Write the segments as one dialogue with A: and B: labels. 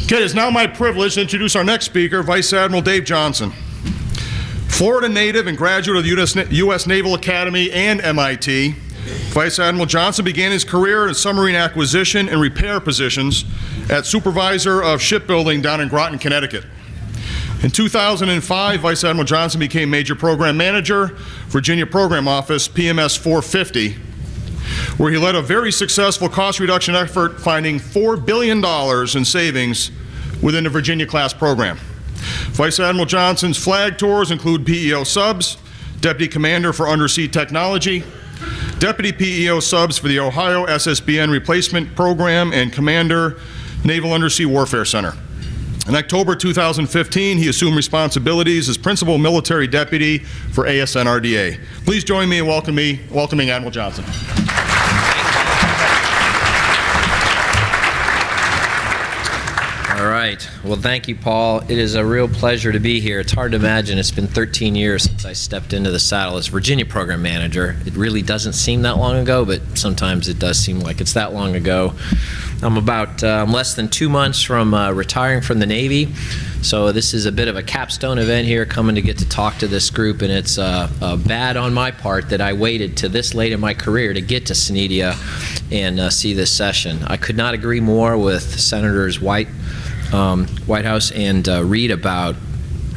A: Okay, it's now my privilege to introduce our next speaker, Vice Admiral Dave Johnson. Florida native and graduate of the U.S. Naval Academy and MIT, Vice Admiral Johnson began his career in submarine acquisition and repair positions at Supervisor of Shipbuilding down in Groton, Connecticut. In 2005, Vice Admiral Johnson became Major Program Manager, Virginia Program Office, PMS 450, where he led a very successful cost reduction effort, finding $4 billion in savings within the Virginia-class program. Vice Admiral Johnson's flag tours include PEO subs, Deputy Commander for Undersea Technology, Deputy PEO subs for the Ohio SSBN Replacement Program, and Commander, Naval Undersea Warfare Center. In October 2015, he assumed responsibilities as Principal Military Deputy for ASNRDA. Please join me in welcoming Admiral Johnson.
B: All right. Well, thank you, Paul. It is a real pleasure to be here. It's hard to imagine. It's been 13 years since I stepped into the saddle as Virginia Program Manager. It really doesn't seem that long ago, but sometimes it does seem like it's that long ago. I'm less than 2 months from retiring from the Navy, so this is a bit of a capstone event here, coming to get to talk to this group, and it's bad on my part that I waited to this late in my career to get to SENEDIA and see this session. I could not agree more with Senators White House and Reid about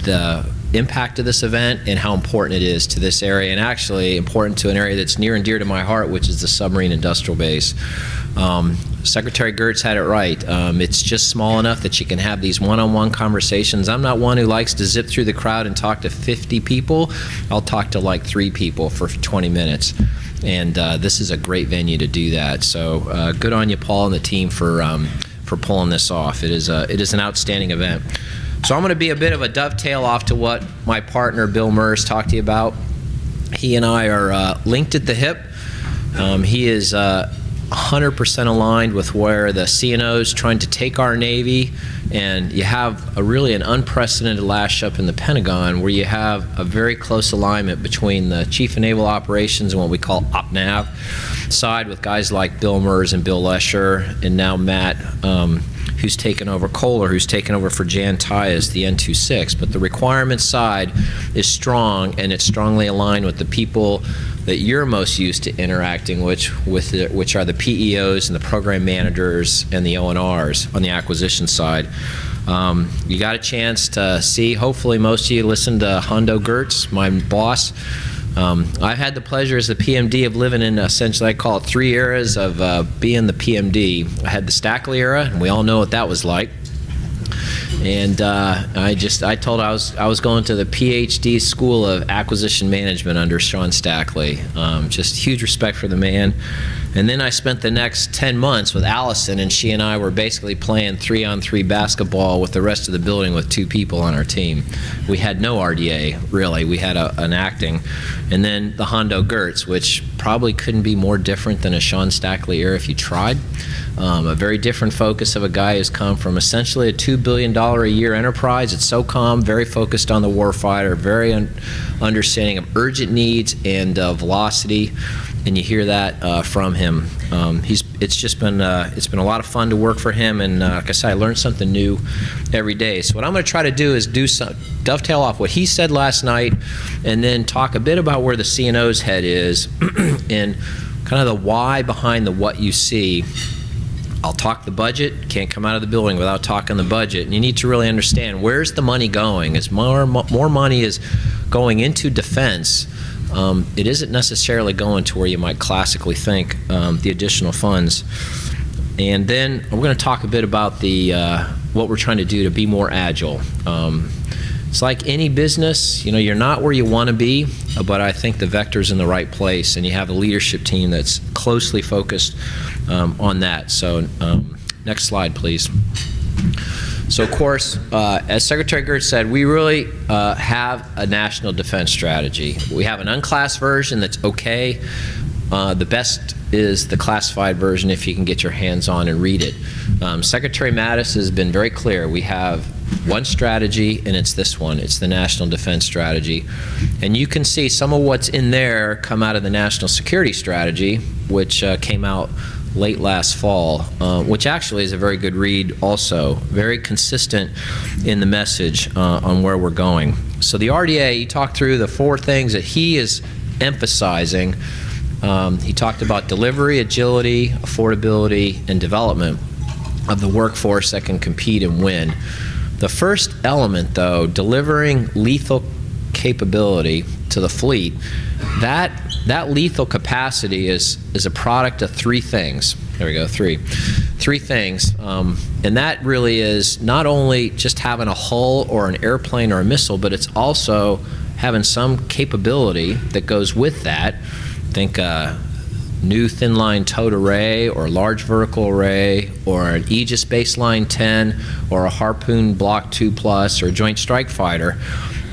B: the impact of this event and how important it is to this area, and actually important to an area that's near and dear to my heart, which is the submarine industrial base. Secretary Gertz had it right. It's just small enough that you can have these one-on-one conversations. I'm not one who likes to zip through the crowd and talk to 50 people. I'll talk to like 3 people for 20 minutes. And this is a great venue to do that. So good on you, Paul, and the team for pulling this off. It is an outstanding event. So I'm going to be a bit of a dovetail off to what my partner Bill Murs talked to you about. He and I are linked at the hip. He is 100% aligned with where the CNO is trying to take our Navy, and you have really an unprecedented lash up in the Pentagon where you have a very close alignment between the Chief of Naval Operations and what we call OpNav side, with guys like Bill Murs and Bill Lesher, and now Matt, who's taken over, Kohler, who's taken over for Jan Ty as the N26. But the requirements side is strong, and it's strongly aligned with the people that you're most used to interacting which are the PEOs and the program managers and the ONRs on the acquisition side. You got a chance to see, hopefully most of you listened to Hondo Gertz, my boss. I've had the pleasure as the PMD of living in essentially, I call it 3 eras of being the PMD. I had the Stackley era, and we all know what that was like. And I told I was going to the PhD School of Acquisition Management under Sean Stackley. Just huge respect for the man. And then I spent the next 10 months with Allison, and she and I were basically playing 3-on-3 basketball with the rest of the building with 2 people on our team. We had no RDA, really. We had an acting. And then the Hondo Gertz, which probably couldn't be more different than a Sean Stackley era if you tried. A very different focus of a guy who's come from essentially a $2 billion a year enterprise at SOCOM, very focused on the warfighter, very understanding of urgent needs and velocity, and you hear that from him. It's been a lot of fun to work for him, and like I said, I learned something new every day. So what I'm going to try to do is dovetail off what he said last night, and then talk a bit about where the CNO's head is, and kind of the why behind the what you see. I'll talk the budget. Can't come out of the building without talking the budget. And you need to really understand, where's the money going? As more money is going into defense, it isn't necessarily going to where you might classically think, the additional funds. And then we're going to talk a bit about what we're trying to do to be more agile. It's like any business, you're not where you want to be, but I think the vector's in the right place, and you have a leadership team that's closely focused on that. So next slide, please. So of course, as Secretary Gertz said, we really have a national defense strategy. We have an unclassed version that's okay. The best is the classified version if you can get your hands on and read it. Secretary Mattis has been very clear. We have one strategy, and it's this one. It's the National Defense Strategy. And you can see some of what's in there come out of the National Security Strategy, which came out late last fall, which actually is a very good read also. Very consistent in the message on where we're going. So the RDA, he talked through the 4 things that he is emphasizing. He talked about delivery, agility, affordability, and development of the workforce that can compete and win. The first element, though, delivering lethal capability to the fleet, that lethal capacity is a product of 3 things. There we go, 3 things. And that really is not only just having a hull or an airplane or a missile, but it's also having some capability that goes with that. Think new thin line towed array or large vertical array or an Aegis baseline 10 or a Harpoon Block 2+ or a Joint Strike Fighter.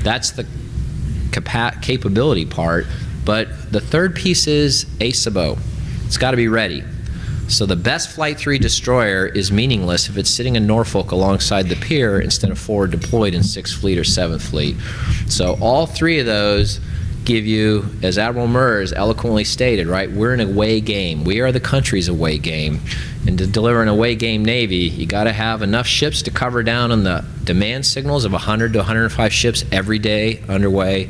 B: That's the capability part. But the third piece is ASABO. It's got to be ready. So the best Flight 3 destroyer is meaningless if it's sitting in Norfolk alongside the pier instead of forward deployed in 6th Fleet or 7th Fleet. So all 3 of those give you, as Admiral Murs eloquently stated, right, we're an away game. We are the country's away game. And to deliver an away game Navy, you got to have enough ships to cover down on the demand signals of 100 to 105 ships every day underway,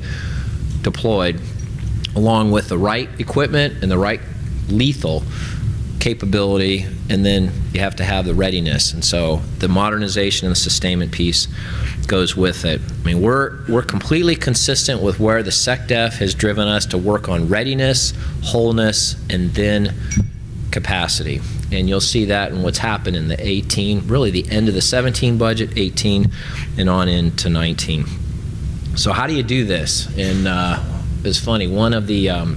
B: deployed, along with the right equipment and the right lethal capability, and then you have to have the readiness. And so the modernization and the sustainment piece goes with it. I mean, we're completely consistent with where the SecDef has driven us to work on readiness, wholeness, and then capacity. And you'll see that in what's happened in the 18, really the end of the 17 budget, 18, and on into 19. So how do you do this? And it's funny, one of the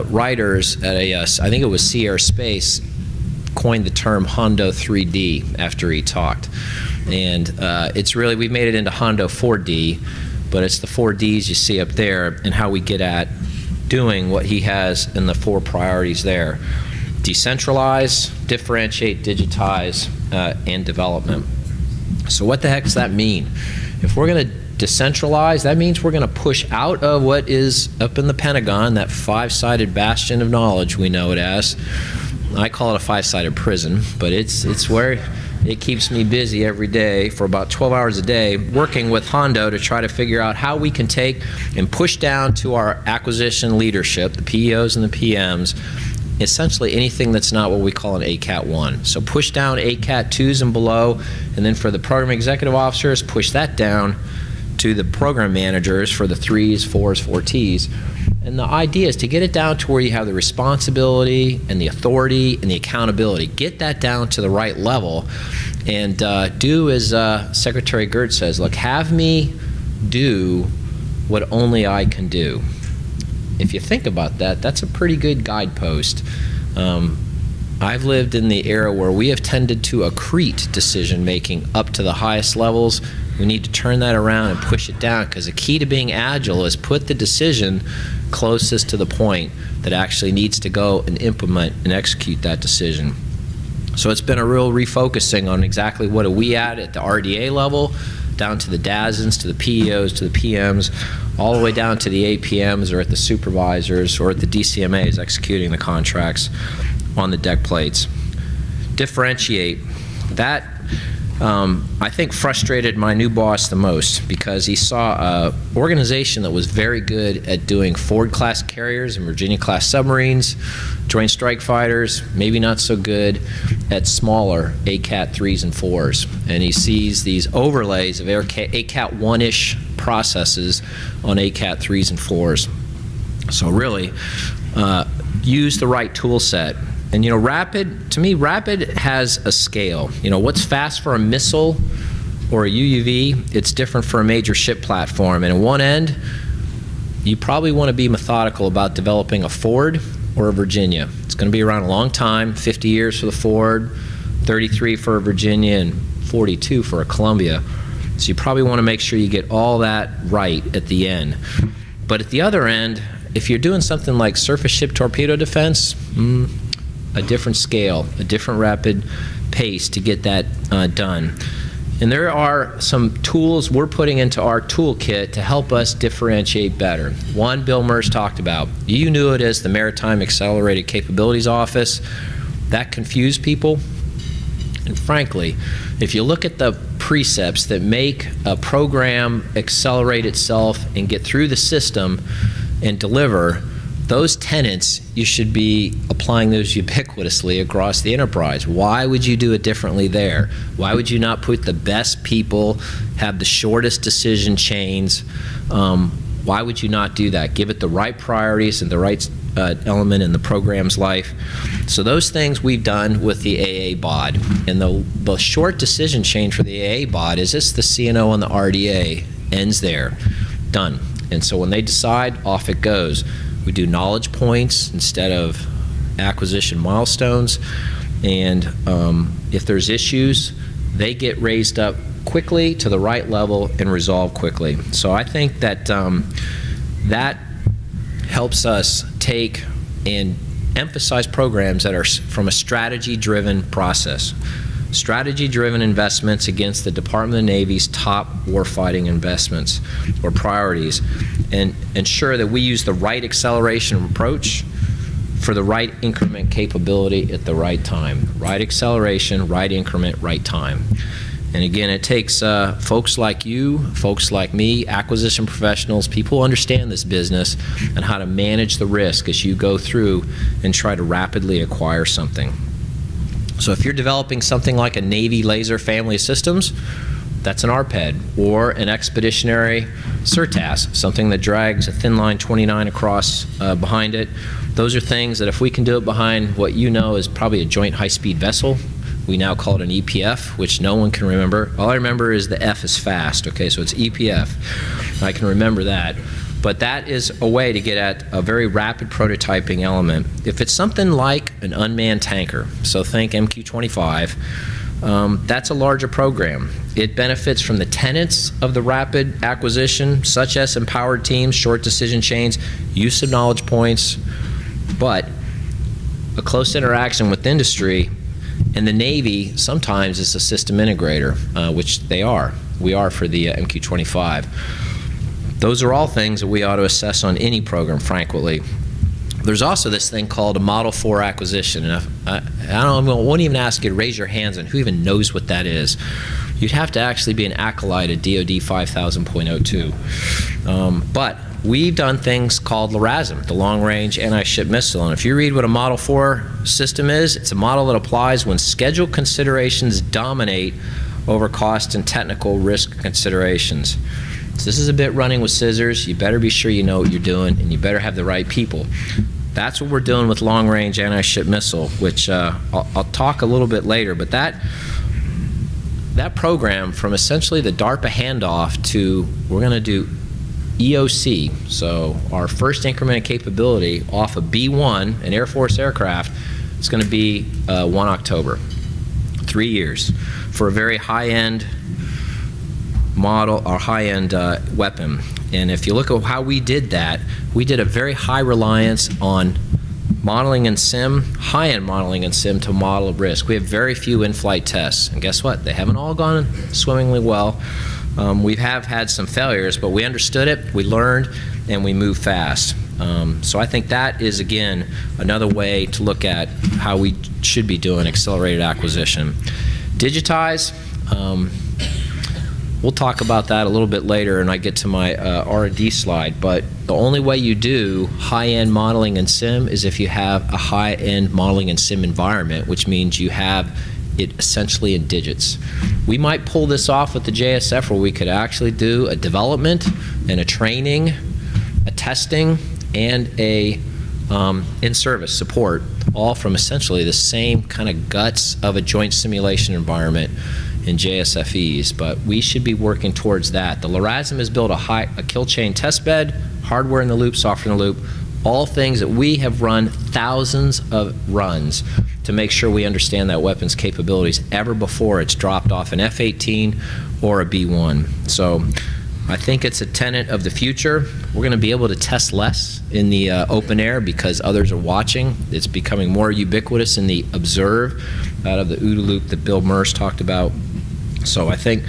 B: writers at I think it was Sierra Space, coined the term Hondo 3D after he talked. And it's really, we've made it into Hondo 4D, but it's the 4Ds you see up there and how we get at doing what he has in the 4 priorities there. Decentralize, differentiate, digitize, and development. So what the heck does that mean? If we're going to decentralize, that means we're going to push out of what is up in the Pentagon, that 5-sided bastion of knowledge we know it as. I call it a 5-sided prison, but it's where it keeps me busy every day for about 12 hours a day working with Hondo to try to figure out how we can take and push down to our acquisition leadership, the PEOs and the PMs, essentially anything that's not what we call an ACAT 1. So push down ACAT 2s and below, and then for the program executive officers, push that down to the program managers for the 3s, 4s, 4Ts. And the idea is to get it down to where you have the responsibility and the authority and the accountability. Get that down to the right level and do as Secretary Gert says, look, have me do what only I can do. If you think about that, that's a pretty good guidepost. I've lived in the era where we have tended to accrete decision-making up to the highest levels. We need to turn that around and push it down, because the key to being agile is put the decision closest to the point that actually needs to go and implement and execute that decision. So it's been a real refocusing on exactly what are we at the RDA level, down to the DASNs, to the PEOs, to the PMs, all the way down to the APMs or at the supervisors or at the DCMAs executing the contracts on the deck plates. Differentiate. That I think frustrated my new boss the most, because he saw an organization that was very good at doing Ford-class carriers and Virginia-class submarines, Joint Strike Fighters, maybe not so good at smaller ACAT 3s and 4s. And he sees these overlays of ACAT 1-ish processes on ACAT 3s and 4s. So really, use the right tool set. And you know, Rapid, to me, Rapid has a scale. You know, what's fast for a missile or a UUV, it's different for a major ship platform. And at one end, you probably want to be methodical about developing a Ford or a Virginia. It's going to be around a long time, 50 years for the Ford, 33 for a Virginia, and 42 for a Columbia. So you probably want to make sure you get all that right at the end. But at the other end, if you're doing something like surface ship torpedo defense, a different scale, a different rapid pace to get that done. And there are some tools we're putting into our toolkit to help us differentiate better. One, Bill Merz talked about. You knew it as the Maritime Accelerated Capabilities Office. That confused people. And frankly, if you look at the precepts that make a program accelerate itself and get through the system and deliver, those tenets, you should be applying those ubiquitously across the enterprise. Why would you do it differently there? Why would you not put the best people, have the shortest decision chains? Why would you not do that? Give it the right priorities and the right element in the program's life. So those things we've done with the AA BOD. And the short decision chain for the AA BOD is this: the CNO and the RDA ends there. Done. And so when they decide, off it goes. We do knowledge points instead of acquisition milestones, and if there's issues, they get raised up quickly to the right level and resolved quickly. So I think that that helps us take and emphasize programs that are from a strategy-driven process. Strategy-driven investments against the Department of the Navy's top warfighting investments or priorities, and ensure that we use the right acceleration approach for the right increment capability at the right time. Right acceleration, right increment, right time. And again, it takes folks like you, folks like me, acquisition professionals, people who understand this business and how to manage the risk as you go through and try to rapidly acquire something. So if you're developing something like a Navy laser family of systems, that's an ARPED, or an expeditionary SIRTAS, something that drags a thin line 29 across behind it. Those are things that if we can do it behind what you know is probably a joint high-speed vessel, we now call it an EPF, which no one can remember. All I remember is the F is fast, okay, so it's EPF. I can remember that. But that is a way to get at a very rapid prototyping element. If it's something like an unmanned tanker, so think MQ-25, that's a larger program. It benefits from the tenets of the rapid acquisition, such as empowered teams, short decision chains, use of knowledge points, but a close interaction with industry. And the Navy sometimes is a system integrator, which they are. We are for the MQ-25. Those are all things that we ought to assess on any program, frankly. There's also this thing called a Model 4 acquisition. And I won't even ask you to raise your hands on who even knows what that is. You'd have to actually be an acolyte at DoD 5000.02. But we've done things called LRASM, the Long Range Anti-Ship Missile. And if you read what a Model 4 system is, it's a model that applies when schedule considerations dominate over cost and technical risk considerations. So this is a bit running with scissors. You better be sure you know what you're doing, and you better have the right people. That's what we're doing with Long Range Anti-Ship Missile, which I'll talk a little bit later. But that program, from essentially the DARPA handoff to we're going to do EOC, so our first increment of capability off of B-1, an Air Force aircraft, is going to be 1 October. 3 years for a very high-end model or high-end weapon. And if you look at how we did that, we did a very high reliance on modeling and sim, high-end modeling and sim to model risk. We have very few in-flight tests, and guess what? They haven't all gone swimmingly well. We have had some failures, but we understood it, we learned, and we moved fast. So I think that is, again, another way to look at how we should be doing accelerated acquisition. Digitize, we'll talk about that a little bit later and I get to my R&D slide, but the only way you do high-end modeling and sim is if you have a high-end modeling and sim environment, which means you have it essentially in digits. We might pull this off with the JSF where we could actually do a development and a training, a testing, and a in-service support, all from essentially the same kind of guts of a joint simulation environment in JSFEs, but we should be working towards that. The LRASM has built a kill chain test bed, hardware in the loop, software in the loop, all things that we have run thousands of runs to make sure we understand that weapon's capabilities ever before it's dropped off an F-18 or a B-1. So I think it's a tenet of the future. We're going to be able to test less in the open air because others are watching. It's becoming more ubiquitous in the observe out of the OODA loop that Bill Merz talked about. So I think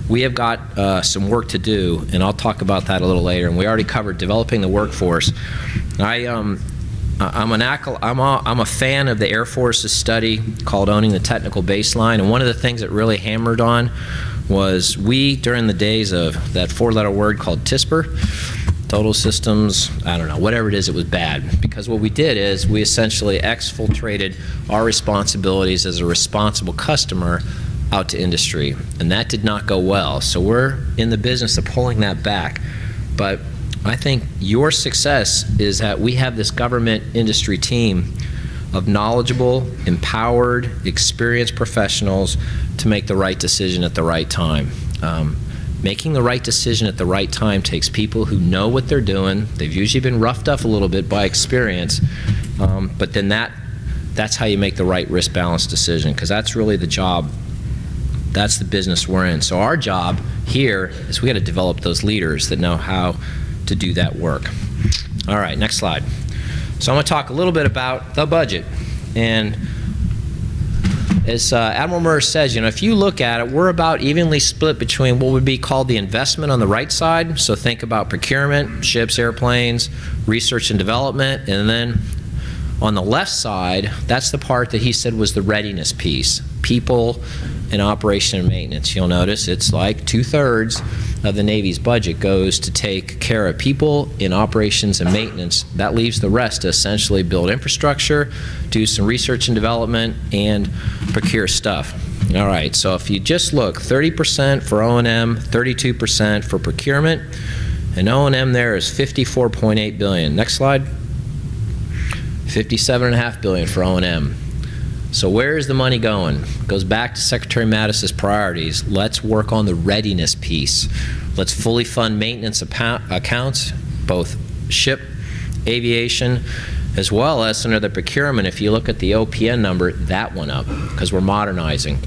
B: we have got some work to do, and I'll talk about that a little later. And we already covered developing the workforce. I'm a fan of the Air Force's study called Owning the Technical Baseline, and one of the things that really hammered on was during the days of that four-letter word called TSPR, Total Systems, I don't know, whatever it is, it was bad. Because what we did is we essentially exfiltrated our responsibilities as a responsible customer out to industry, and that did not go well. So we're in the business of pulling that back. But I think your success is that we have this government industry team of knowledgeable, empowered, experienced professionals to make the right decision at the right time. Making the right decision at the right time takes people who know what they're doing. They've usually been roughed up a little bit by experience, but then that's how you make the right risk-balanced decision, because that's really the job. That's the business we're in. So our job here is we got to develop those leaders that know how to do that work. All right, next slide. So I'm going to talk a little bit about the budget. And as Admiral Murr says, if you look at it, we're about evenly split between what would be called the investment on the right side. So think about procurement, ships, airplanes, research and development, and then on the left side, that's the part that he said was the readiness piece, people and operation and maintenance. You'll notice it's like 2/3 of the Navy's budget goes to take care of people in operations and maintenance. That leaves the rest to essentially build infrastructure, do some research and development, and procure stuff. All right, so if you just look, 30% for O&M, 32% for procurement, and O&M there is $54.8 billion. Next slide. $57.5 billion for O&M. So where is the money going? It goes back to Secretary Mattis's priorities. Let's work on the readiness piece. Let's fully fund maintenance accounts, both ship, aviation, as well as under the procurement. If you look at the OPN number, that went up because we're modernizing.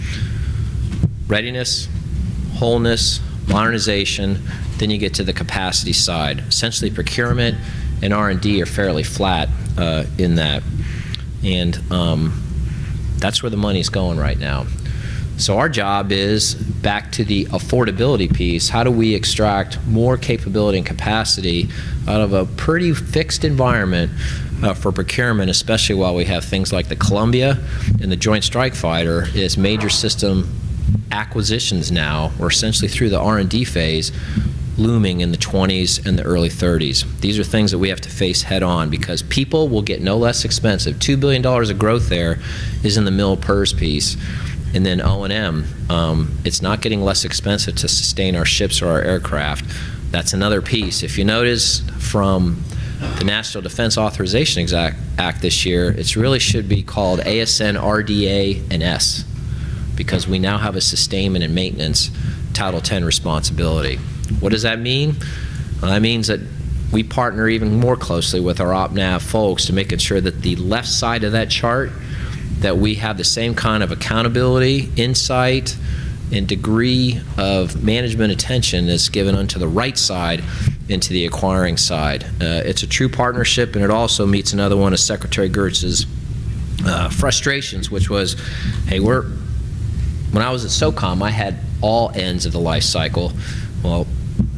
B: Readiness, wholeness, modernization, then you get to the capacity side. Essentially procurement and R&D are fairly flat in that. And that's where the money's going right now. So our job is back to the affordability piece. How do we extract more capability and capacity out of a pretty fixed environment for procurement, especially while we have things like the Columbia and the Joint Strike Fighter is major system acquisitions now, or essentially through the R&D phase, looming in the 20s and the early 30s. These are things that we have to face head on because people will get no less expensive. $2 billion of growth there is in the mill PERS piece. And then O&M, it's not getting less expensive to sustain our ships or our aircraft. That's another piece. If you notice from the National Defense Authorization Act this year, it really should be called ASN, RDA, and S, because we now have a sustainment and maintenance Title 10 responsibility. What does that mean? Well, that means that we partner even more closely with our OpNav folks to making sure that the left side of that chart, that we have the same kind of accountability, insight, and degree of management attention that's given onto the right side into the acquiring side. It's a true partnership, and it also meets another one of Secretary Gertz's frustrations, which was, hey, when I was at SOCOM, I had all ends of the life cycle. Well,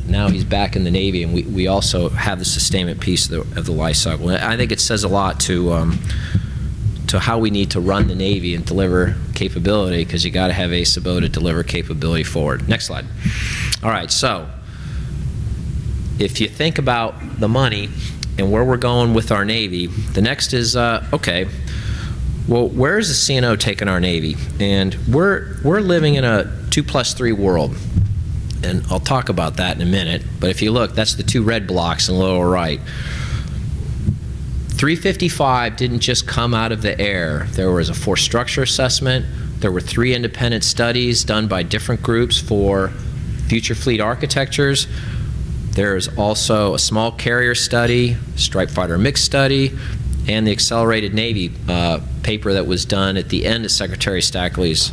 B: now he's back in the Navy, and we also have the sustainment piece of the life cycle. And I think it says a lot to how we need to run the Navy and deliver capability, because you got to have ASABO to deliver capability forward. Next slide. All right, so if you think about the money and where we're going with our Navy, the next is, okay, well, where is the CNO taking our Navy? And we're living in a 2+3 world. And I'll talk about that in a minute. But if you look, that's the two red blocks in the lower right. 355 didn't just come out of the air. There was a force structure assessment. There were 3 independent studies done by different groups for future fleet architectures. There's also a small carrier study, strike fighter mix study, and the Accelerated Navy paper that was done at the end of Secretary Stackley's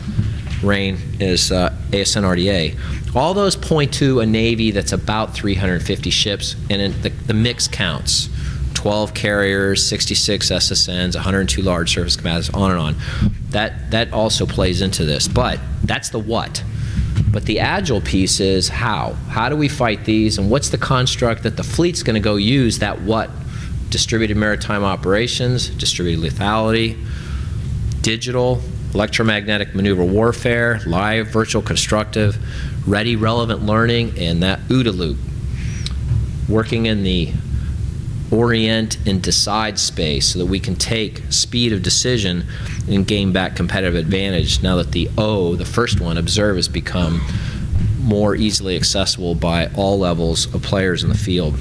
B: reign is ASN RDA. All those point to a Navy that's about 350 ships, and the mix counts. 12 carriers, 66 SSNs, 102 large surface combatants, on and on. That also plays into this, but that's the what. But the agile piece is how. How do we fight these, and what's the construct that the fleet's going to go use that what? Distributed maritime operations, distributed lethality, digital, electromagnetic maneuver warfare, live, virtual, constructive, ready, relevant learning, and that OODA loop. Working in the orient and decide space so that we can take speed of decision and gain back competitive advantage now that the O, the first one, observe, has become more easily accessible by all levels of players in the field.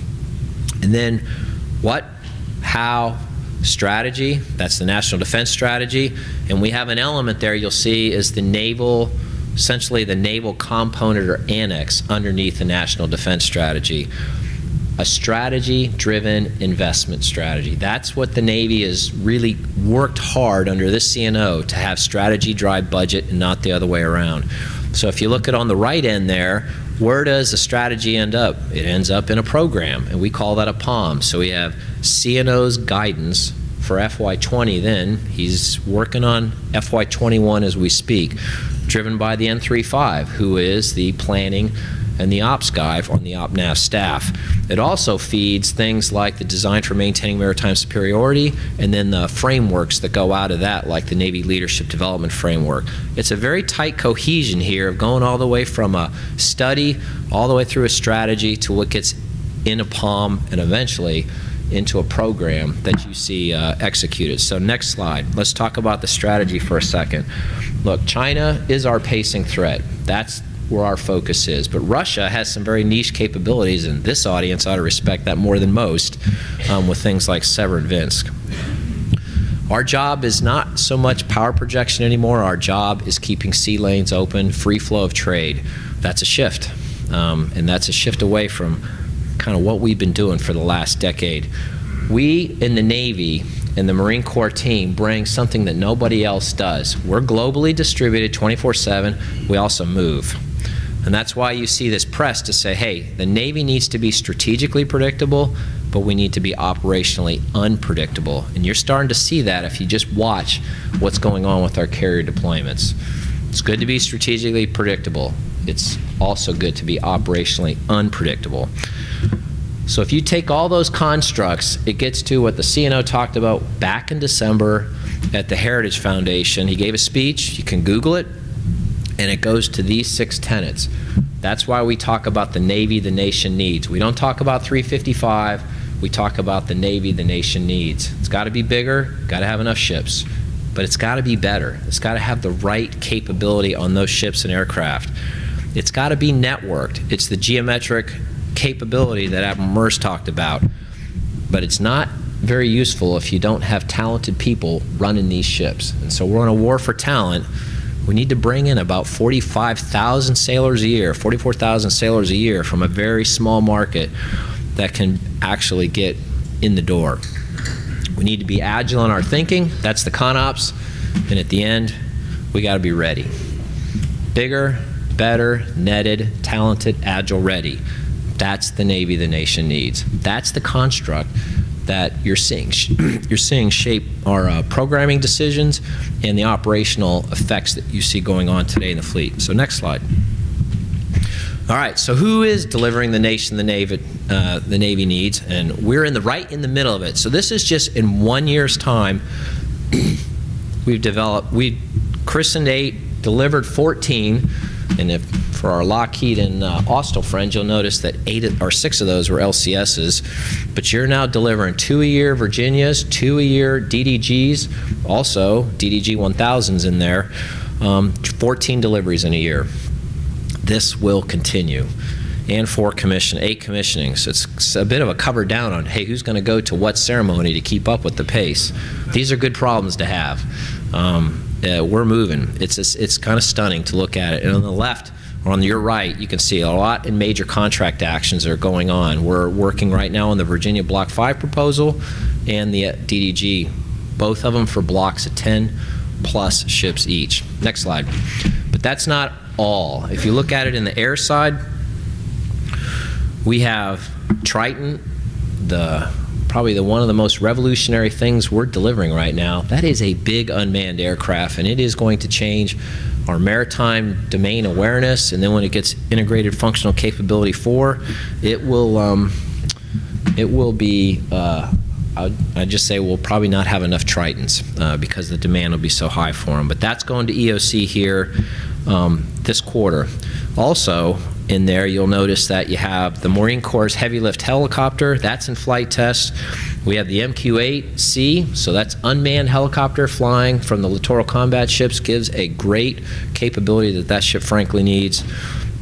B: And then what, how, strategy, that's the national defense strategy, and we have an element there you'll see is the naval, essentially the naval component or annex underneath the national defense strategy. A strategy-driven investment strategy. That's what the Navy has really worked hard under this CNO to have strategy drive budget and not the other way around. So if you look at on the right end there, where does a strategy end up? It ends up in a program, and we call that a POM. So we have CNO's guidance for FY20 then. He's working on FY21 as we speak, driven by the N35, who is the planning and the ops guy on the OpNav staff. It also feeds things like the design for maintaining maritime superiority and then the frameworks that go out of that, like the Navy Leadership Development Framework. It's a very tight cohesion here of going all the way from a study all the way through a strategy to what gets in a POM and eventually into a program that you see executed. So next slide. Let's talk about the strategy for a second. Look, China is our pacing threat. That's where our focus is. But Russia has some very niche capabilities, and this audience ought to respect that more than most with things like Severodvinsk. Our job is not so much power projection anymore. Our job is keeping sea lanes open, free flow of trade. That's a shift, and that's a shift away from kind of what we've been doing for the last decade. We in the Navy and the Marine Corps team bring something that nobody else does. We're globally distributed 24/7. We also move. And that's why you see this press to say, hey, the Navy needs to be strategically predictable, but we need to be operationally unpredictable. And you're starting to see that if you just watch what's going on with our carrier deployments. It's good to be strategically predictable. It's also good to be operationally unpredictable. So if you take all those constructs, it gets to what the CNO talked about back in December at the Heritage Foundation. He gave a speech, you can Google it, and it goes to these 6 tenets. That's why we talk about the Navy the nation needs. We don't talk about 355, we talk about the Navy the nation needs. It's got to be bigger, got to have enough ships, but it's got to be better. It's got to have the right capability on those ships and aircraft. It's got to be networked. It's the geometric capability that Admiral Merce talked about, but it's not very useful if you don't have talented people running these ships. And so we're on a war for talent. We need to bring in about 45,000 sailors a year, 44,000 sailors a year from a very small market that can actually get in the door. We need to be agile in our thinking. That's the ConOps. And at the end, we got to be ready. Bigger, better, netted, talented, agile, ready. That's the Navy the nation needs. That's the construct that you're seeing shape our programming decisions and the operational effects that you see going on today in the fleet. So next slide. All right, so who is delivering the nation the Navy needs? And we're right in the middle of it. So this is just in 1 year's time, we've christened 8, delivered 14, and for our Lockheed and Austal friends, you'll notice that 6 of those were LCSs, but you're now delivering 2 a year Virginias, 2 a year DDGs, also DDG 1000s in there, 14 deliveries in a year. This will continue, and 8 commissioning. So it's a bit of a cover down on, hey, who's going to go to what ceremony to keep up with the pace? These are good problems to have. We're moving. It's kind of stunning to look at it. And on the left, or on your right, you can see a lot in major contract actions that are going on. We're working right now on the Virginia Block 5 proposal and the DDG, both of them for blocks of 10 plus ships each. Next slide. But that's not all. If you look at it in the air side, we have Triton, probably one of the most revolutionary things we're delivering right now. That is a big unmanned aircraft, and it is going to change our maritime domain awareness, and then when it gets integrated functional capability 4, it will be, I'd just say we'll probably not have enough Tritons because the demand will be so high for them. But that's going to EOC here this quarter. Also, in there, you'll notice that you have the Marine Corps' heavy lift helicopter. That's in flight test. We have the MQ-8C, so that's unmanned helicopter flying from the littoral combat ships, gives a great capability that ship frankly needs.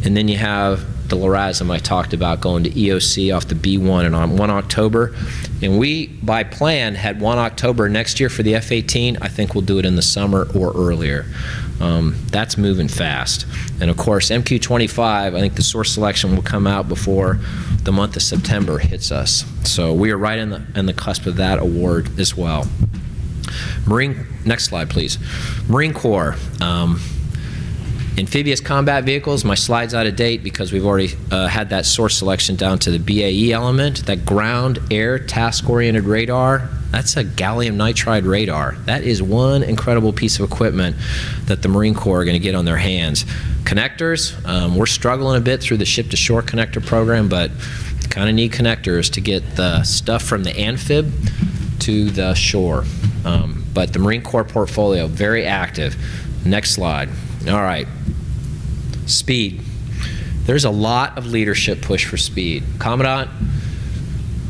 B: And then you have the LRASM I talked about going to EOC off the B-1 and on 1 October. And we, by plan, had 1 October next year for the F-18. I think we'll do it in the summer or earlier. That's moving fast. And of course, MQ-25, I think the source selection will come out before the month of September hits us. So we are right in the cusp of that award as well. Next slide, please. Marine Corps. Amphibious combat vehicles, my slide's out of date because we've already had that source selection down to the BAE element. That ground air task-oriented radar, that's a gallium nitride radar. That is one incredible piece of equipment that the Marine Corps are going to get on their hands. Connectors, we're struggling a bit through the ship-to-shore connector program, but kind of need connectors to get the stuff from the amphib to the shore. But the Marine Corps portfolio, very active. Next slide. All right, speed. There's a lot of leadership push for speed. Commandant,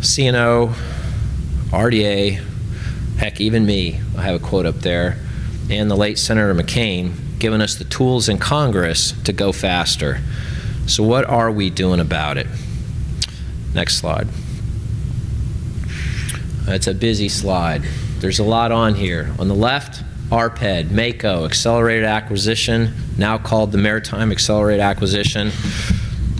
B: CNO, RDA, heck, even me, I have a quote up there, and the late Senator McCain giving us the tools in Congress to go faster. So what are we doing about it? Next slide. It's a busy slide. There's a lot on here. On the left, ARPED, MACO, Accelerated Acquisition, now called the Maritime Accelerated Acquisition,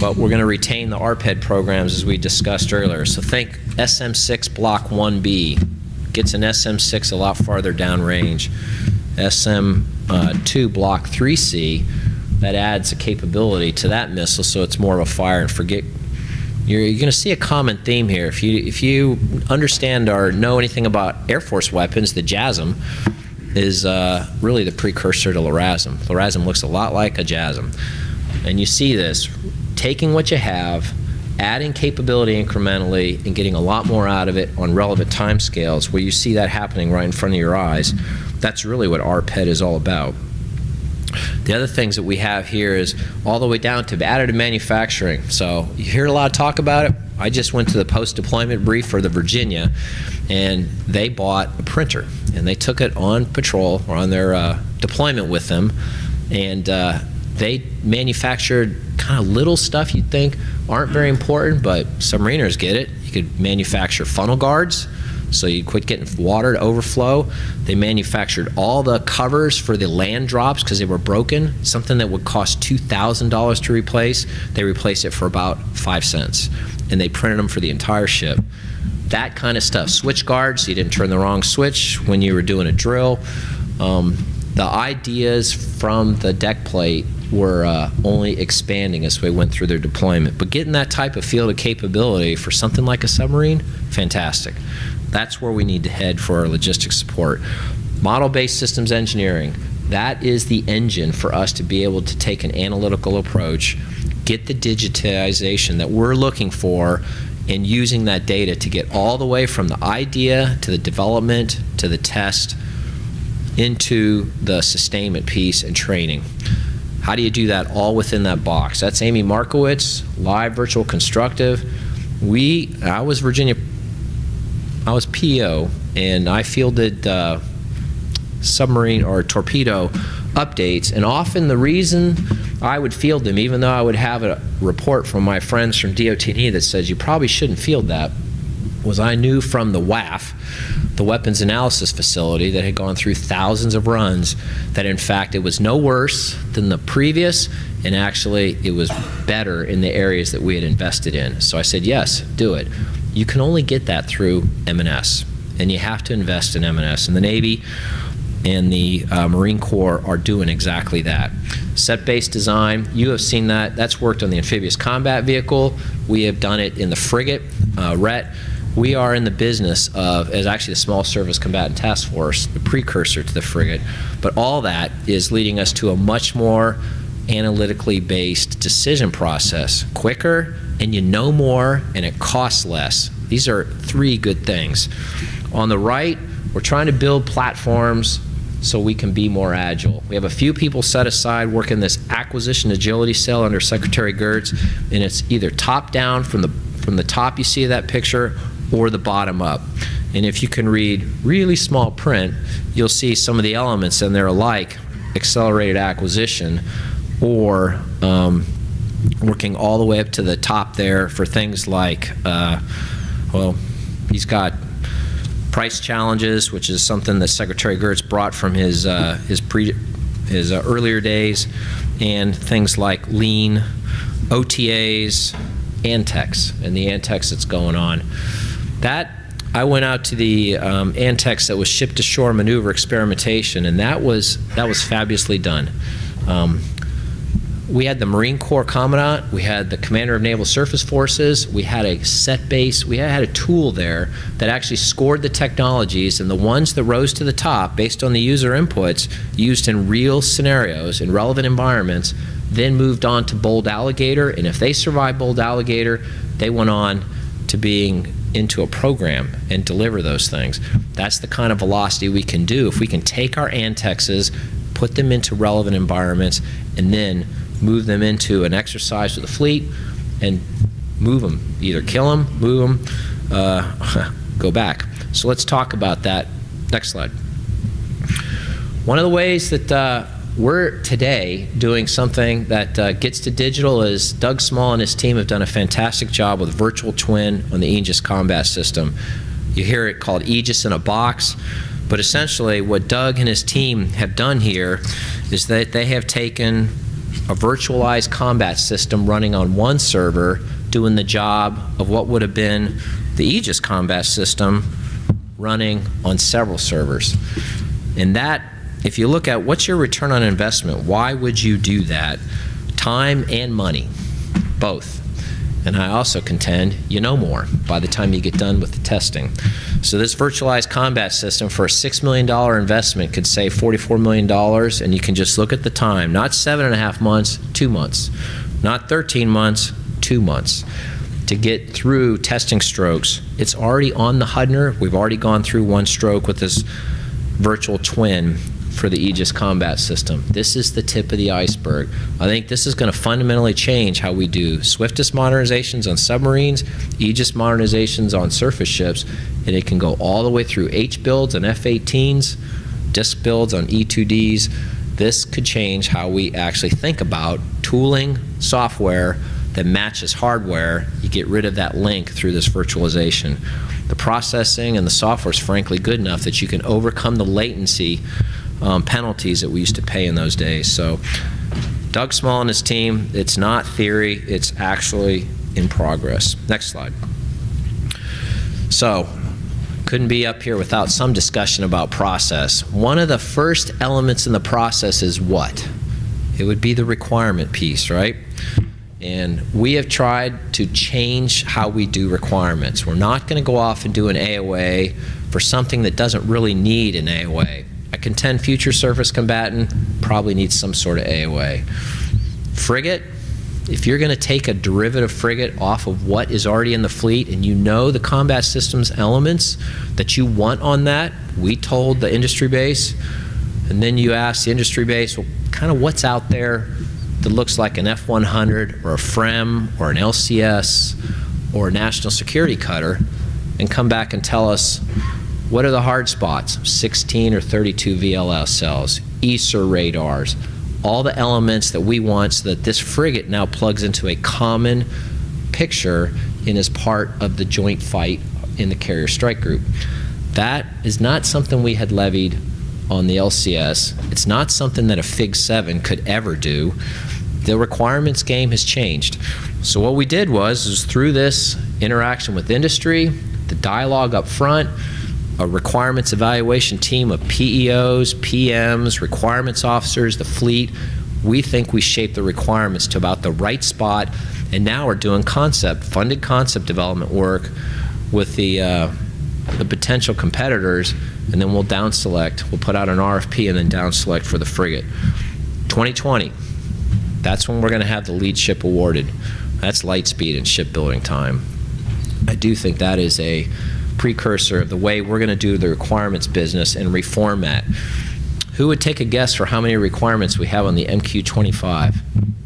B: but we're going to retain the ARPED programs as we discussed earlier. So think SM6 Block 1B, gets an SM6 a lot farther downrange. SM2 Block 3C, that adds a capability to that missile, so it's more of a fire and forget. You're going to see a common theme here. If you understand or know anything about Air Force weapons, the JASM is really the precursor to LRASM. LRASM looks a lot like a JASM. And you see this, taking what you have, adding capability incrementally, and getting a lot more out of it on relevant timescales where you see that happening right in front of your eyes. That's really what ARPED is all about. The other things that we have here is all the way down to additive manufacturing. So you hear a lot of talk about it. I just went to the post-deployment brief for the Virginia, and they bought a printer, and they took it on patrol or on their deployment with them, and they manufactured kind of little stuff you'd think aren't very important, but submariners get it. You could manufacture funnel guards, so you quit getting water to overflow. They manufactured all the covers for the land drops because they were broken, something that would cost $2,000 to replace. They replaced it for about 5 cents, and they printed them for the entire ship. That kind of stuff. Switch guards, so you didn't turn the wrong switch when you were doing a drill. The ideas from the deck plate were only expanding as we went through their deployment. But getting that type of field of capability for something like a submarine, fantastic. That's where we need to head for our logistics support. Model-based systems engineering, that is the engine for us to be able to take an analytical approach, get the digitization that we're looking for, and using that data to get all the way from the idea to the development to the test into the sustainment piece and training. How do you do that all within that box? That's Amy Markowitz, live virtual constructive. I was PO, and I fielded submarine or torpedo updates, and often the reason I would field them, even though I would have a report from my friends from DOT&E that says you probably shouldn't field that, was I knew from the WAF, the Weapons Analysis Facility that had gone through thousands of runs, that in fact it was no worse than the previous, and actually it was better in the areas that we had invested in. So I said, yes, do it. You can only get that through M&S, and you have to invest in M&S. And the Navy and the Marine Corps are doing exactly that. Set-based design, you have seen that. That's worked on the amphibious combat vehicle. We have done it in the frigate, RET. we are in the business of, as actually the Small Service Combatant Task Force, the precursor to the frigate, but all that is leading us to a much more analytically based decision process, quicker, and you know more, and it costs less. These are three good things. On the right, we're trying to build platforms so we can be more agile. We have a few people set aside working this acquisition agility cell under Secretary Gertz, and it's either top down from the top you see of that picture or the bottom up. And if you can read really small print, you'll see some of the elements in there like accelerated acquisition or working all the way up to the top there for things like, well, he's got price challenges, which is something that Secretary Gertz brought from his earlier days, and things like lean, OTAs, Antex, and the Antex that's going on. I went out to the Antex that was ship-to-shore maneuver experimentation, and that was fabulously done. We had the Marine Corps Commandant, we had the Commander of Naval Surface Forces, we had a set base, we had a tool there that actually scored the technologies, and the ones that rose to the top based on the user inputs used in real scenarios, in relevant environments, then moved on to Bold Alligator, and if they survived Bold Alligator, they went on to being into a program and deliver those things. That's the kind of velocity we can do if we can take our Antexes, put them into relevant environments, and then move them into an exercise with the fleet and move them, either kill them, move them, go back. So let's talk about that. Next slide. One of the ways that we're today doing something that gets to digital is Doug Small and his team have done a fantastic job with virtual twin on the Aegis combat system. You hear it called Aegis in a box, but essentially what Doug and his team have done here is that they have taken a virtualized combat system running on one server doing the job of what would have been the Aegis combat system running on several servers. And that, if you look at what's your return on investment, why would you do that? Time and money, both. And I also contend you know more by the time you get done with the testing. So this virtualized combat system for a $6 million investment could save $44 million, and you can just look at the time. Not 7.5 months, 2 months. Not 13 months, 2 months. To get through testing strokes, it's already on the Hudner. We've already gone through one stroke with this virtual twin for the Aegis combat system. This is the tip of the iceberg. I think this is going to fundamentally change how we do swiftest modernizations on submarines, Aegis modernizations on surface ships, and it can go all the way through H builds on F-18s, disc builds on E-2Ds. This could change how we actually think about tooling software that matches hardware. You get rid of that link through this virtualization. The processing and the software is frankly good enough that you can overcome the latency penalties that we used to pay in those days. So Doug Small and his team, it's not theory, it's actually in progress. Next slide. So couldn't be up here without some discussion about process. One of the first elements in the process is what? It would be the requirement piece, right? And we have tried to change how we do requirements. We're not going to go off and do an AOA for something that doesn't really need an AOA. I contend future surface combatant probably needs some sort of AOA. Frigate, if you're going to take a derivative frigate off of what is already in the fleet and you know the combat systems elements that you want on that, we told the industry base, and then you ask the industry base, well, kind of what's out there that looks like an F-100 or a FREM or an LCS or a national security cutter, and come back and tell us what are the hard spots, 16 or 32 VLS cells, ESR radars, all the elements that we want so that this frigate now plugs into a common picture and is part of the joint fight in the carrier strike group. That is not something we had levied on the LCS. It's not something that a FIG-7 could ever do. The requirements game has changed. So what we did was through this interaction with industry, the dialogue up front, a requirements evaluation team of PEOs, PMs, requirements officers, the fleet, we think we shaped the requirements to about the right spot, and now we're doing funded concept development work with the potential competitors, and then we'll down select. We'll put out an RFP and then down select for the frigate. 2020, that's when we're going to have the lead ship awarded. That's light speed and shipbuilding time. I do think that is a precursor of the way we're going to do the requirements business and reformat. Who would take a guess for how many requirements we have on the MQ-25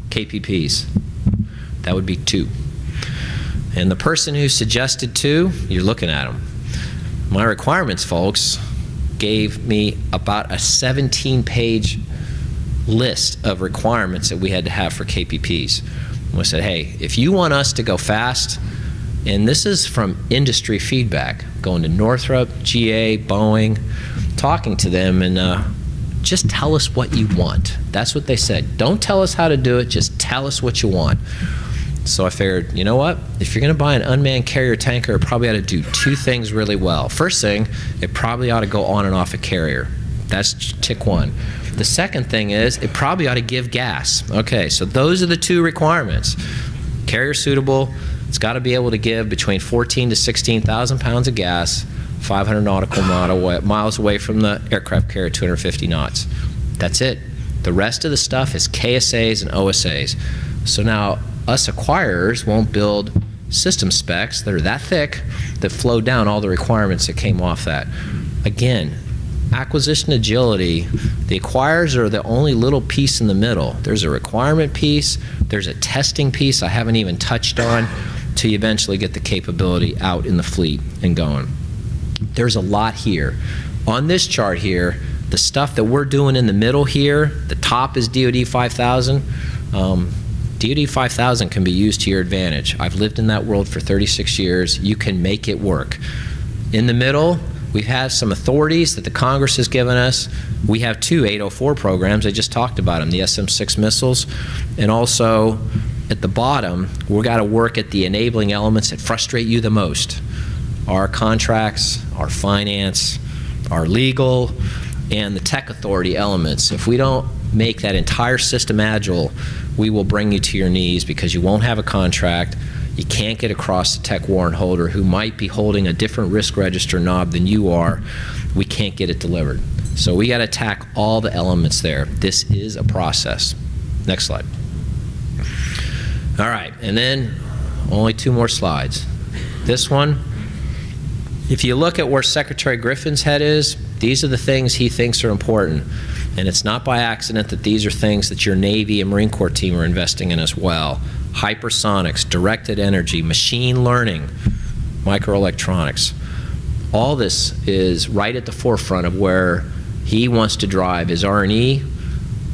B: KPPs? That would be 2. And the person who suggested 2, you're looking at them. My requirements folks gave me about a 17-page list of requirements that we had to have for KPPs. And I said, hey, if you want us to go fast, and this is from industry feedback, going to Northrop, GA, Boeing, talking to them, and just tell us what you want. That's what they said. Don't tell us how to do it, just tell us what you want. So I figured, you know what? If you're going to buy an unmanned carrier tanker, it probably ought to do 2 things really well. First thing, it probably ought to go on and off a carrier. That's tick 1. The second thing is, it probably ought to give gas. Okay, so those are the 2 requirements. Carrier suitable, it's got to be able to give between 14 to 16,000 pounds of gas, 500 nautical miles away from the aircraft carrier, 250 knots. That's it. The rest of the stuff is KSAs and OSAs. So now, us acquirers won't build system specs that are that thick that flow down all the requirements that came off that. Again, acquisition agility, the acquirers are the only little piece in the middle. There's a requirement piece, there's a testing piece I haven't even touched on, till you eventually get the capability out in the fleet and going. There's a lot here. On this chart here, the stuff that we're doing in the middle here, the top is DoD 5000. DoD 5000 can be used to your advantage. I've lived in that world for 36 years. You can make it work. In the middle, we have some authorities that the Congress has given us. We have 2 804 programs. I just talked about them, the SM-6 missiles. And also, at the bottom, we've got to work at the enabling elements that frustrate you the most. Our contracts, our finance, our legal, and the tech authority elements. If we don't make that entire system agile, we will bring you to your knees because you won't have a contract. You can't get across the tech warrant holder who might be holding a different risk register knob than you are. We can't get it delivered. So we got to attack all the elements there. This is a process. Next slide. All right, and then only 2 more slides. This one, if you look at where Secretary Griffin's head is, these are the things he thinks are important. And it's not by accident that these are things that your Navy and Marine Corps team are investing in as well. Hypersonics, directed energy, machine learning, microelectronics. All this is right at the forefront of where he wants to drive his R&E,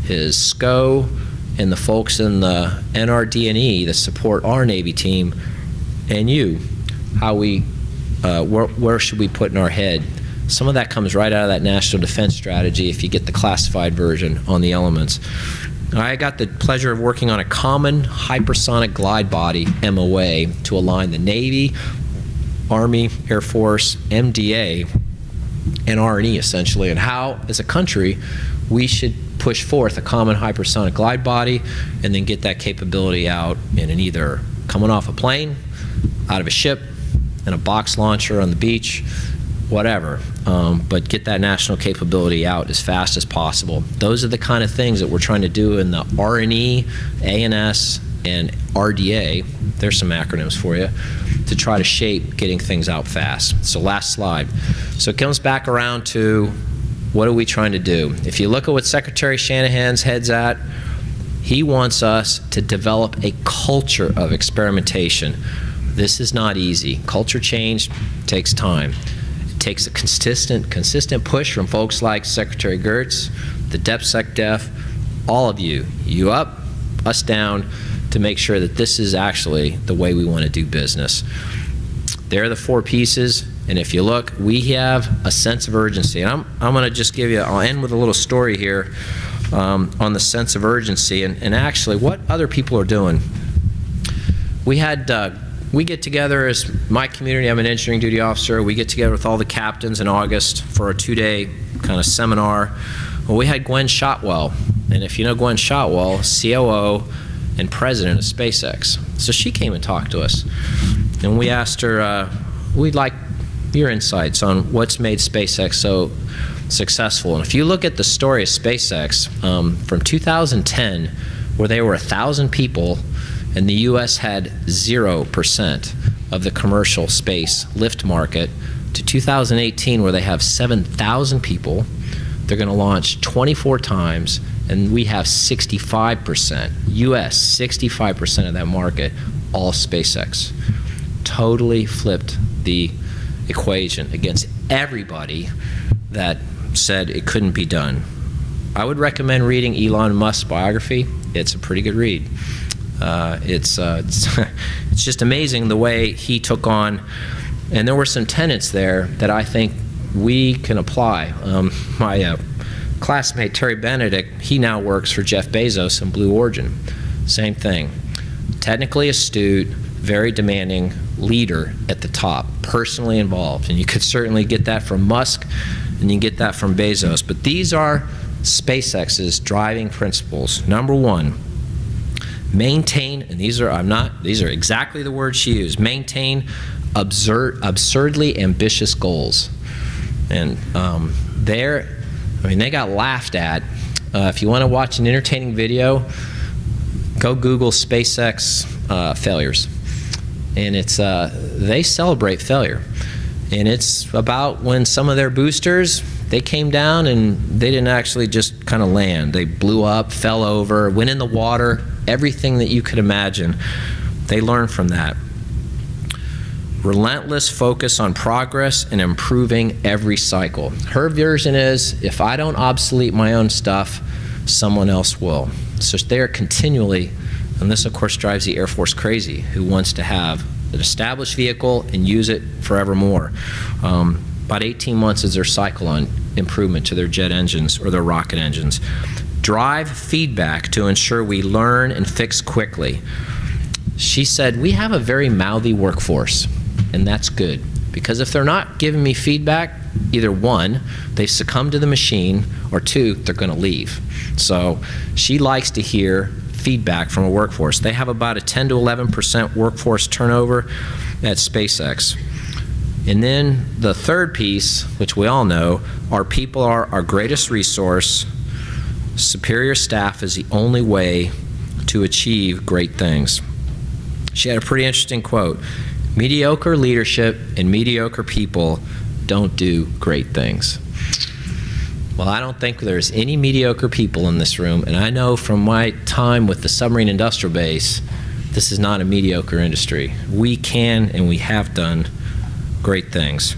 B: his SCO, and the folks in the NRD&E that support our Navy team, and you, how we, where should we put in our head. Some of that comes right out of that National Defense Strategy if you get the classified version on the elements. I got the pleasure of working on a common hypersonic glide body, MOA, to align the Navy, Army, Air Force, MDA, and R&E essentially, and how, as a country, we should push forth a common hypersonic glide body and then get that capability out in an either coming off a plane, out of a ship, in a box launcher on the beach, whatever, but get that national capability out as fast as possible. Those are the kind of things that we're trying to do in the R&E, ANS, and RDA, there's some acronyms for you, to try to shape getting things out fast. So last slide. So it comes back around to what are we trying to do? If you look at what Secretary Shanahan's head's at, he wants us to develop a culture of experimentation. This is not easy. Culture change takes time. Takes a consistent push from folks like Secretary Gertz, the DepSecDef, all of you up, us down, to make sure that this is actually the way we want to do business. There are the 4 pieces, and if you look, we have a sense of urgency. And I'm going to just give you, I'll end with a little story here on the sense of urgency and actually what other people are doing. We get together as my community, I'm an engineering duty officer, we get together with all the captains in August for a 2-day kind of seminar. Well, we had Gwen Shotwell, and if you know Gwen Shotwell, COO and president of SpaceX. So she came and talked to us, and we asked her, we'd like your insights on what's made SpaceX so successful. And if you look at the story of SpaceX, from 2010, where they were 1,000 people, and the U.S. had 0% of the commercial space lift market, to 2018, where they have 7,000 people, they're going to launch 24 times, and we have 65%, U.S., 65% of that market, all SpaceX. Totally flipped the equation against everybody that said it couldn't be done. I would recommend reading Elon Musk's biography. It's a pretty good read. It's just amazing the way he took on, and there were some tenets there that I think we can apply. My classmate Terry Benedict, he now works for Jeff Bezos and Blue Origin. Same thing. Technically astute, very demanding leader at the top, personally involved. And you could certainly get that from Musk, and you get that from Bezos. But these are SpaceX's driving principles. Number one, maintain, and these are exactly the words she used, maintain absurdly ambitious goals. And they got laughed at. If you want to watch an entertaining video, go Google SpaceX failures. And it's they celebrate failure. And it's about when some of their boosters, they came down and they didn't actually just kind of land. They blew up, fell over, went in the water, everything that you could imagine. They learned from that. Relentless focus on progress and improving every cycle. Her version is, if I don't obsolete my own stuff, someone else will. So they're continually, and this of course drives the Air Force crazy, who wants to have an established vehicle and use it forevermore. About 18 months is their cycle on improvement to their jet engines or their rocket engines. Drive feedback to ensure we learn and fix quickly. She said, we have a very mouthy workforce, and that's good. Because if they're not giving me feedback, either one, they've succumbed to the machine, or two, they're going to leave. So she likes to hear feedback from a workforce. They have about a 10 to 11% workforce turnover at SpaceX. And then the third piece, which we all know, our people are our greatest resource. Superior staff is the only way to achieve great things. She had a pretty interesting quote. Mediocre leadership and mediocre people don't do great things. Well, I don't think there's any mediocre people in this room, and I know from my time with the submarine industrial base, this is not a mediocre industry. We can and we have done great things.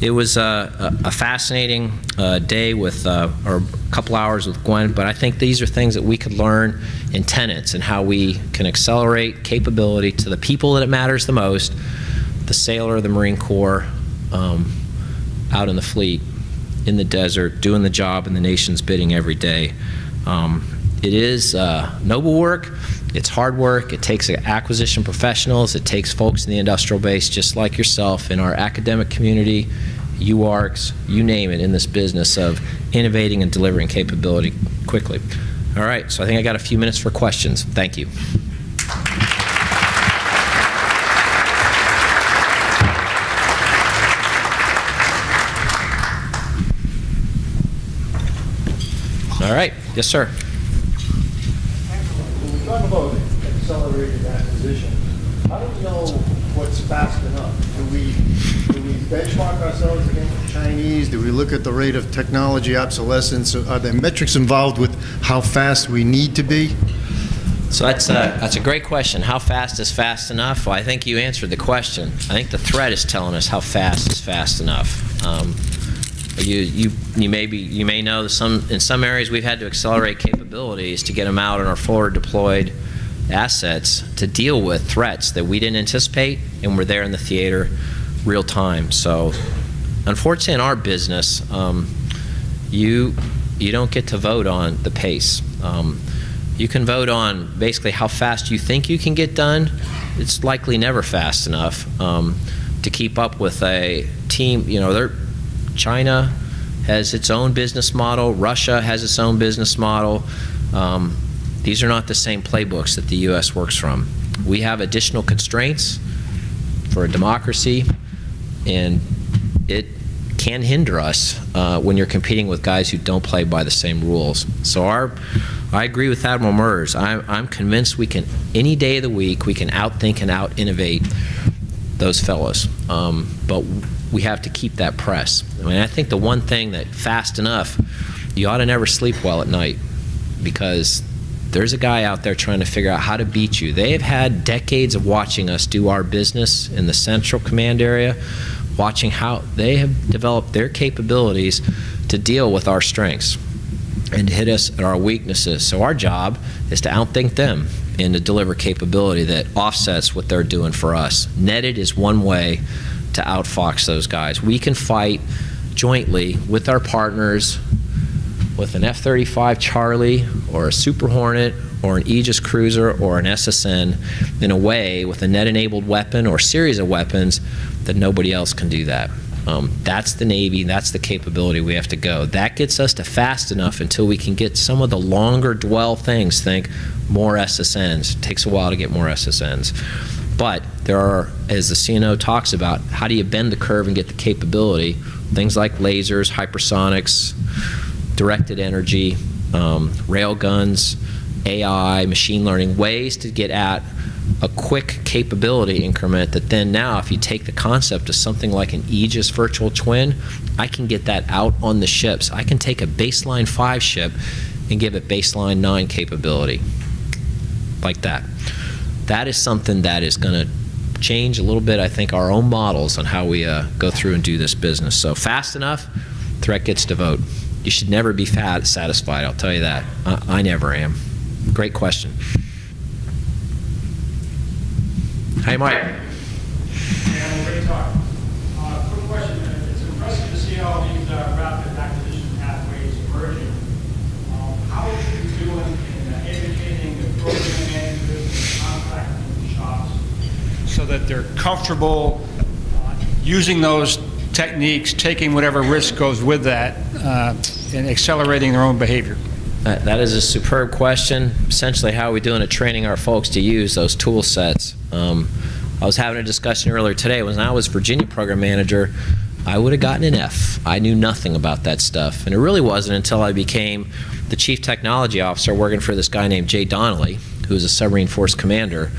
B: It was a fascinating day with, or a couple hours with Gwen, but I think these are things that we could learn in tenets and how we can accelerate capability to the people that it matters the most, the sailor, the Marine Corps, out in the fleet, in the desert, doing the job and the nation's bidding every day. It is noble work, it's hard work, it takes acquisition professionals, it takes folks in the industrial base just like yourself in our academic community, UARCs, you name it, in this business of innovating and delivering capability quickly. All right, so I think I got a few minutes for questions. Thank you. All right, yes, sir.
C: When we talk about accelerated acquisition, how do we know what's fast enough? Do we benchmark ourselves against the Chinese? Do we look at the rate of technology obsolescence? Are there metrics involved with how fast we need to be?
B: So that's a great question. How fast is fast enough? Well, I think you answered the question. I think the threat is telling us how fast is fast enough. You may know that in some areas we've had to accelerate capabilities to get them out on our forward deployed assets to deal with threats that we didn't anticipate and were there in the theater real time. So unfortunately in our business, you don't get to vote on the pace. You can vote on basically how fast you think you can get done. It's likely never fast enough to keep up with a team. China has its own business model. Russia has its own business model. These are not the same playbooks that the U.S. works from. We have additional constraints for a democracy. and it can hinder us when you're competing with guys who don't play by the same rules. So I agree with Admiral Mers. I'm convinced we can, any day of the week, we can outthink and out-innovate those fellows. But we have to keep that press. I mean, I think the one thing that, fast enough, you ought to never sleep well at night, because there's a guy out there trying to figure out how to beat you. They have had decades of watching us do our business in the Central Command area, watching how they have developed their capabilities to deal with our strengths and to hit us at our weaknesses. So our job is to outthink them and to deliver capability that offsets what they're doing for us. Netted is one way to outfox those guys. We can fight jointly with our partners with an F-35 Charlie or a Super Hornet or an Aegis Cruiser or an SSN in a way with a net-enabled weapon or series of weapons that nobody else can do that. That's the Navy, that's the capability we have to go. That gets us to fast enough until we can get some of the longer dwell things. Think more SSNs. It takes a while to get more SSNs. But there are, as the CNO talks about, how do you bend the curve and get the capability? Things like lasers, hypersonics, directed energy, rail guns, AI, machine learning, ways to get at a quick capability increment that then now, if you take the concept of something like an Aegis virtual twin, I can get that out on the ships. I can take a baseline 5 ship and give it baseline 9 capability, like that. That is something that is going to change a little bit, I think, our own models on how we go through and do this business. So fast enough, threat gets to vote. You should never be satisfied, I'll tell you that. I never am. Great question. Hey, Mike.
D: Yeah, great talk. Quick question. It's impressive to see all these rapid acquisition pathways emerging. How are you doing in educating the program managers and contracting shops so that they're comfortable using those techniques, taking whatever risk goes with that, and accelerating their own behavior?
B: That is a superb question. Essentially, how are we doing at training our folks to use those tool sets? I was having a discussion earlier today. When I was Virginia program manager, I would have gotten an F. I knew nothing about that stuff. And it really wasn't until I became the chief technology officer working for this guy named Jay Donnelly, who was a submarine force commander,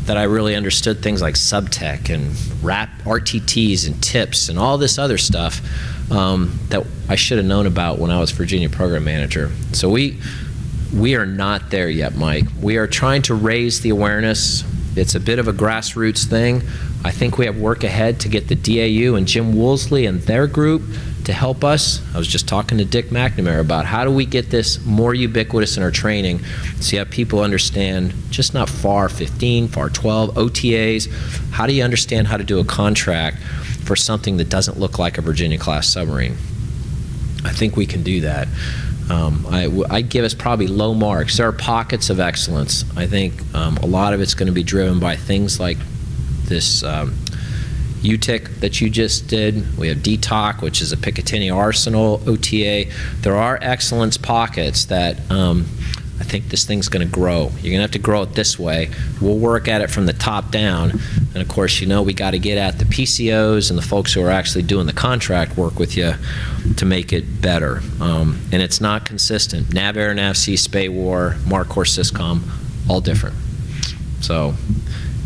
B: that I really understood things like subtech and RTTs and tips and all this other stuff that I should have known about when I was Virginia program manager. So we are not there yet, Mike. We are trying to raise the awareness. It's a bit of a grassroots thing. I think we have work ahead to get the DAU and Jim Woolsey and their group to help us. I was just talking to Dick McNamara about how do we get this more ubiquitous in our training so you have people understand just not FAR 15, FAR 12, OTAs. How do you understand how to do a contract for something that doesn't look like a Virginia-class submarine? I think we can do that. I'd give us probably low marks. There are pockets of excellence. I think a lot of it's going to be driven by things like this UTIC that you just did. We have DTOC, which is a Picatinny Arsenal OTA. There are excellence pockets that I think this thing's going to grow. You're going to have to grow it this way. We'll work at it from the top down. And of course, you know, we got to get at the PCOs and the folks who are actually doing the contract work with you to make it better. And it's not consistent. NAVAIR, NAVSEA, SPAY-WAR, MARCOR, SYSCOM, all different. So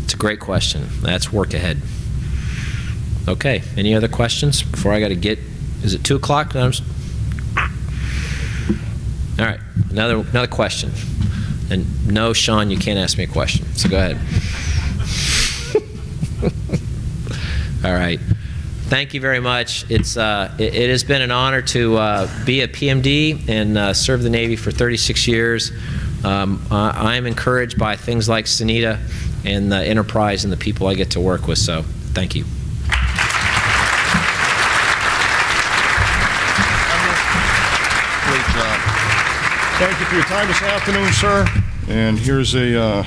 B: it's a great question. That's work ahead. Okay, any other questions before I got to get, is it 2 o'clock? All right, another question. And no, Sean, you can't ask me a question, so go ahead. All right, thank you very much. It has been an honor to be a PMD and serve the Navy for 36 years. I am encouraged by things like SENEDIA and the enterprise and the people I get to work with, so thank you.
A: Great job. Thank you for your time this afternoon, sir. And here's a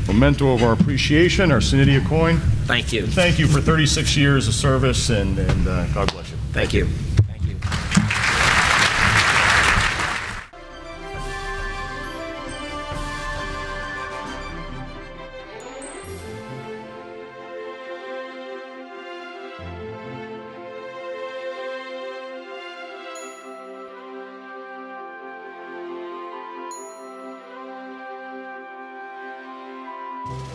A: memento of our appreciation, our SENEDIA coin.
B: Thank you.
A: Thank you for 36 years of service, and God bless you.
B: Thank you. Thank you.
D: Thank you.